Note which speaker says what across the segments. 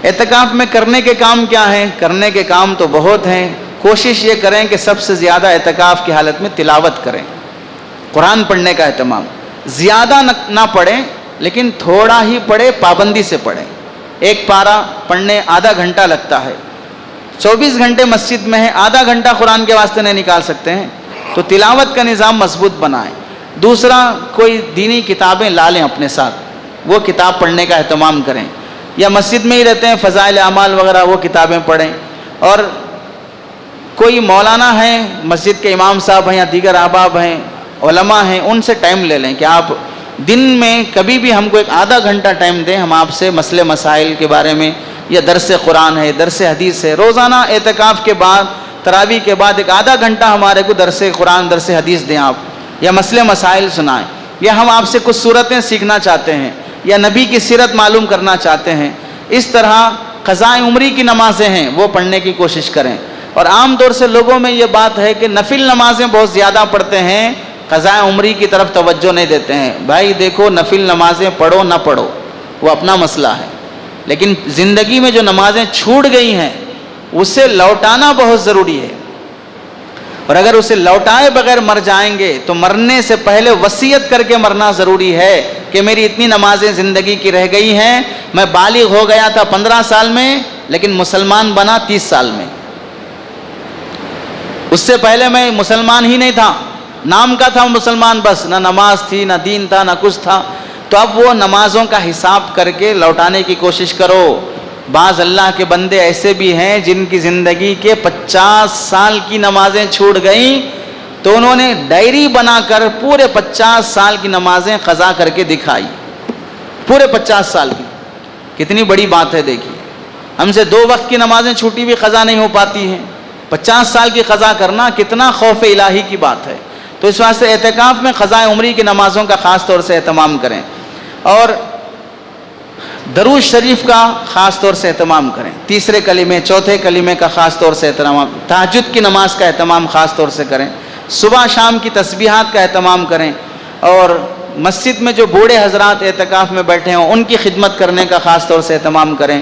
Speaker 1: اعتکاف میں کرنے کے کام کیا ہیں؟ کرنے کے کام تو بہت ہیں. کوشش یہ کریں کہ سب سے زیادہ اعتکاف کی حالت میں تلاوت کریں، قرآن پڑھنے کا اہتمام. زیادہ نہ پڑھیں لیکن تھوڑا ہی پڑھیں، پابندی سے پڑھیں. ایک پارہ پڑھنے آدھا گھنٹہ لگتا ہے. 24 گھنٹے مسجد میں ہے، آدھا گھنٹہ قرآن کے واسطے نہیں نکال سکتے ہیں تو تلاوت کا نظام مضبوط بنائیں. دوسرا، کوئی دینی کتابیں لا لیں اپنے ساتھ، وہ کتاب پڑھنے کا اہتمام کریں. یا مسجد میں ہی رہتے ہیں، فضائل اعمال وغیرہ وہ کتابیں پڑھیں. اور کوئی مولانا ہیں، مسجد کے امام صاحب ہیں یا دیگر احباب ہیں، علماء ہیں، ان سے ٹائم لے لیں کہ آپ دن میں کبھی بھی ہم کو ایک آدھا گھنٹہ ٹائم دیں، ہم آپ سے مسئلے مسائل کے بارے میں، یا درس قرآن ہے، درس حدیث ہے. روزانہ اعتکاف کے بعد، تراویح کے بعد ایک آدھا گھنٹہ ہمارے کو درس قرآن، درس حدیث دیں آپ، یا مسئلے مسائل سنائیں. یا ہم آپ سے کچھ صورتیں سیکھنا چاہتے ہیں یا نبی کی سیرت معلوم کرنا چاہتے ہیں. اس طرح قضاء عمری کی نمازیں ہیں وہ پڑھنے کی کوشش کریں. اور عام طور سے لوگوں میں یہ بات ہے کہ نفل نمازیں بہت زیادہ پڑھتے ہیں، قضاء عمری کی طرف توجہ نہیں دیتے ہیں. بھائی دیکھو، نفل نمازیں پڑھو نہ پڑھو وہ اپنا مسئلہ ہے، لیکن زندگی میں جو نمازیں چھوٹ گئی ہیں اسے لوٹانا بہت ضروری ہے. اور اگر اسے لوٹائے بغیر مر جائیں گے تو مرنے سے پہلے وصیت کر کے مرنا ضروری ہے کہ میری اتنی نمازیں زندگی کی رہ گئی ہیں، میں بالغ ہو گیا تھا 15 سال میں لیکن مسلمان بنا 30 سال میں، اس سے پہلے میں مسلمان ہی نہیں تھا، نام کا تھا مسلمان بس، نہ نماز تھی نہ دین تھا نہ کچھ تھا. تو اب وہ نمازوں کا حساب کر کے لوٹانے کی کوشش کرو. بعض اللہ کے بندے ایسے بھی ہیں جن کی زندگی کے 50 سال کی نمازیں چھوٹ گئیں تو انہوں نے ڈائری بنا کر پورے 50 سال کی نمازیں قضا کر کے دکھائی. پورے 50 سال کی، کتنی بڑی بات ہے. دیکھیے، ہم سے 2 وقت کی نمازیں چھوٹی بھی قضا نہیں ہو پاتی ہیں، 50 سال کی قضا کرنا کتنا خوف الہی کی بات ہے. تو اس واسطے اعتکاف میں قضاء عمری کی نمازوں کا خاص طور سے اہتمام کریں، اور درود شریف کا خاص طور سے اہتمام کریں. تیسرے کلمے، چوتھے کلمے کا خاص طور سے اہتمام. تہجد کی نماز کا اہتمام خاص طور سے کریں. صبح شام کی تسبیحات کا اہتمام کریں. اور مسجد میں جو بوڑھے حضرات اعتکاف میں بیٹھے ہوں ان کی خدمت کرنے کا خاص طور سے اہتمام کریں.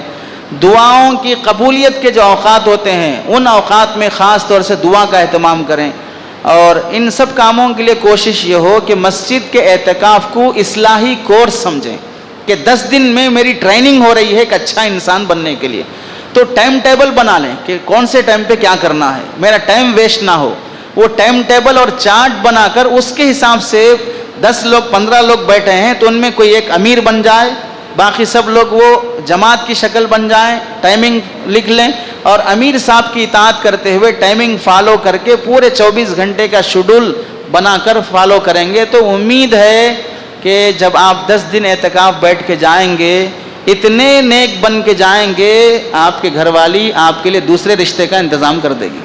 Speaker 1: دعاؤں کی قبولیت کے جو اوقات ہوتے ہیں ان اوقات میں خاص طور سے دعا کا اہتمام کریں. اور ان سب کاموں کے لیے کوشش یہ ہو کہ مسجد کے اعتکاف کو اصلاحی کورس سمجھیں کہ 10 دن میں میری ٹریننگ ہو رہی ہے ایک اچھا انسان بننے کے لیے. تو ٹائم ٹیبل بنا لیں کہ کون سے ٹائم پہ کیا کرنا ہے، میرا ٹائم ویسٹ نہ ہو. وہ ٹائم ٹیبل اور چارٹ بنا کر اس کے حساب سے 10 لوگ 15 لوگ بیٹھے ہیں تو ان میں کوئی ایک امیر بن جائے، باقی سب لوگ وہ جماعت کی شکل بن جائیں، ٹائمنگ لکھ لیں اور امیر صاحب کی اطاعت کرتے ہوئے ٹائمنگ فالو کر کے پورے 24 گھنٹے کا شیڈول بنا کر فالو کریں گے. تو امید ہے کہ جب آپ 10 دن اعتکاف بیٹھ کے جائیں گے اتنے نیک بن کے جائیں گے، آپ کے گھر والی آپ کے لیے دوسرے رشتے کا انتظام کر دے گی.